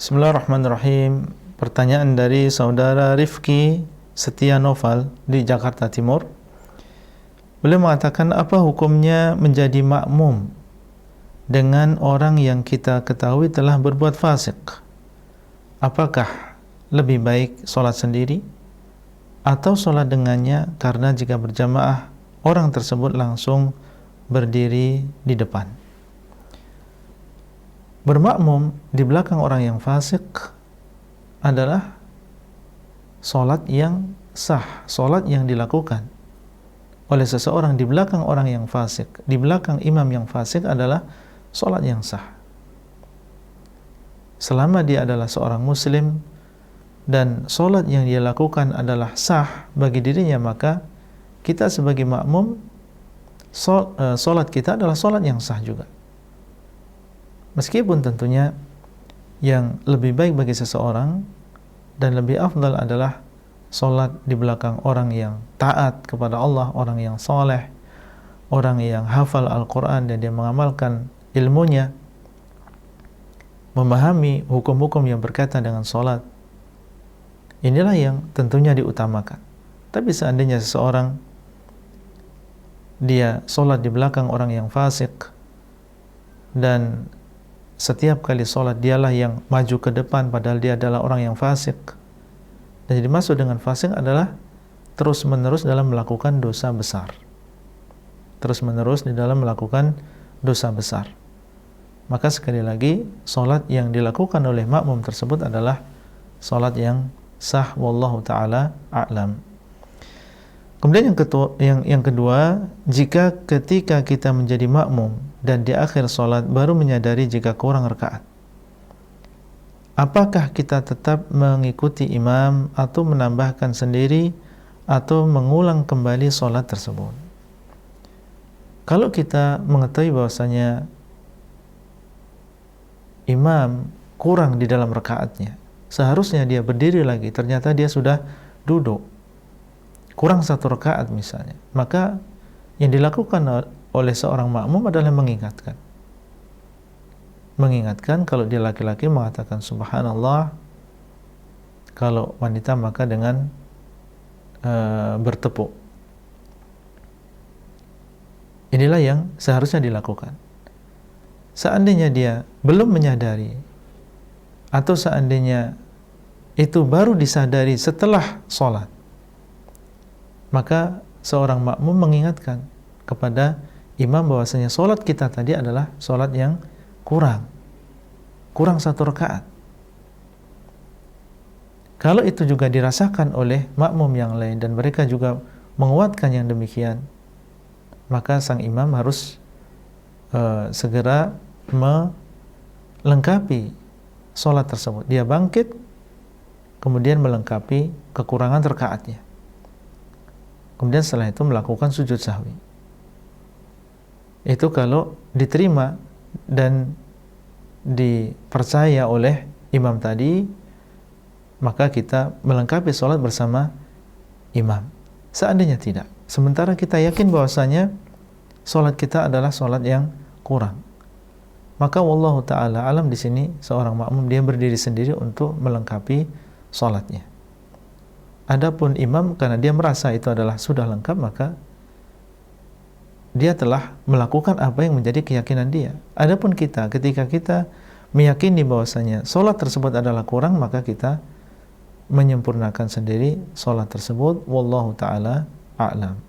Bismillahirrahmanirrahim. Pertanyaan dari saudara Rifki Setia Noval di Jakarta Timur. Beliau mengatakan, apa hukumnya menjadi makmum dengan orang yang kita ketahui telah berbuat fasik? Apakah lebih baik sholat sendiri atau sholat dengannya, karena jika berjamaah orang tersebut langsung berdiri di depan? Bermakmum di belakang orang yang fasik adalah sholat yang sah, sholat yang dilakukan oleh seseorang di belakang orang yang fasik, di belakang imam yang fasik adalah sholat yang sah. Selama dia adalah seorang muslim dan sholat yang dia lakukan adalah sah bagi dirinya, maka kita sebagai makmum, sholat kita adalah sholat yang sah juga. Meskipun tentunya yang lebih baik bagi seseorang dan lebih afdal adalah sholat di belakang orang yang taat kepada Allah, orang yang soleh, orang yang hafal Al-Quran dan dia mengamalkan ilmunya, memahami hukum-hukum yang berkaitan dengan sholat. Inilah yang tentunya diutamakan. Tapi seandainya seseorang dia sholat di belakang orang yang fasik dan setiap kali sholat dialah yang maju ke depan padahal dia adalah orang yang fasik, dan jadi dimaksud dengan fasik adalah terus menerus dalam melakukan dosa besar, terus menerus di dalam melakukan dosa besar, maka sekali lagi sholat yang dilakukan oleh makmum tersebut adalah sholat yang sah. Wallahu ta'ala a'lam. Kemudian yang kedua, jika ketika kita menjadi makmum dan di akhir sholat baru menyadari jika kurang rakaat, apakah kita tetap mengikuti imam atau menambahkan sendiri atau mengulang kembali sholat tersebut? Kalau kita mengetahui bahwasanya imam kurang di dalam rakaatnya, seharusnya dia berdiri lagi, ternyata dia sudah duduk, kurang 1 rakaat misalnya, maka yang dilakukan oleh seorang makmum adalah mengingatkan kalau dia laki-laki mengatakan subhanallah, kalau wanita maka dengan bertepuk. Inilah yang seharusnya dilakukan. Seandainya dia belum menyadari atau seandainya itu baru disadari setelah sholat, maka seorang makmum mengingatkan kepada imam bahwasanya sholat kita tadi adalah sholat yang kurang 1 rakaat. Kalau itu juga dirasakan oleh makmum yang lain dan mereka juga menguatkan yang demikian, maka sang imam harus segera melengkapi sholat tersebut. Dia bangkit kemudian melengkapi kekurangan rakaatnya, kemudian setelah itu melakukan sujud sahwi. Itu kalau diterima dan dipercaya oleh imam tadi, maka kita melengkapi sholat bersama imam. Seandainya tidak, sementara kita yakin bahwasanya sholat kita adalah sholat yang kurang, maka wallahu ta'ala alam, di sini seorang makmum dia berdiri sendiri untuk melengkapi sholatnya. Adapun imam, karena dia merasa itu adalah sudah lengkap, maka dia telah melakukan apa yang menjadi keyakinan dia. Adapun kita, ketika kita meyakini bahwasanya sholat tersebut adalah kurang, maka kita menyempurnakan sendiri sholat tersebut. Wallahu ta'ala a'lam.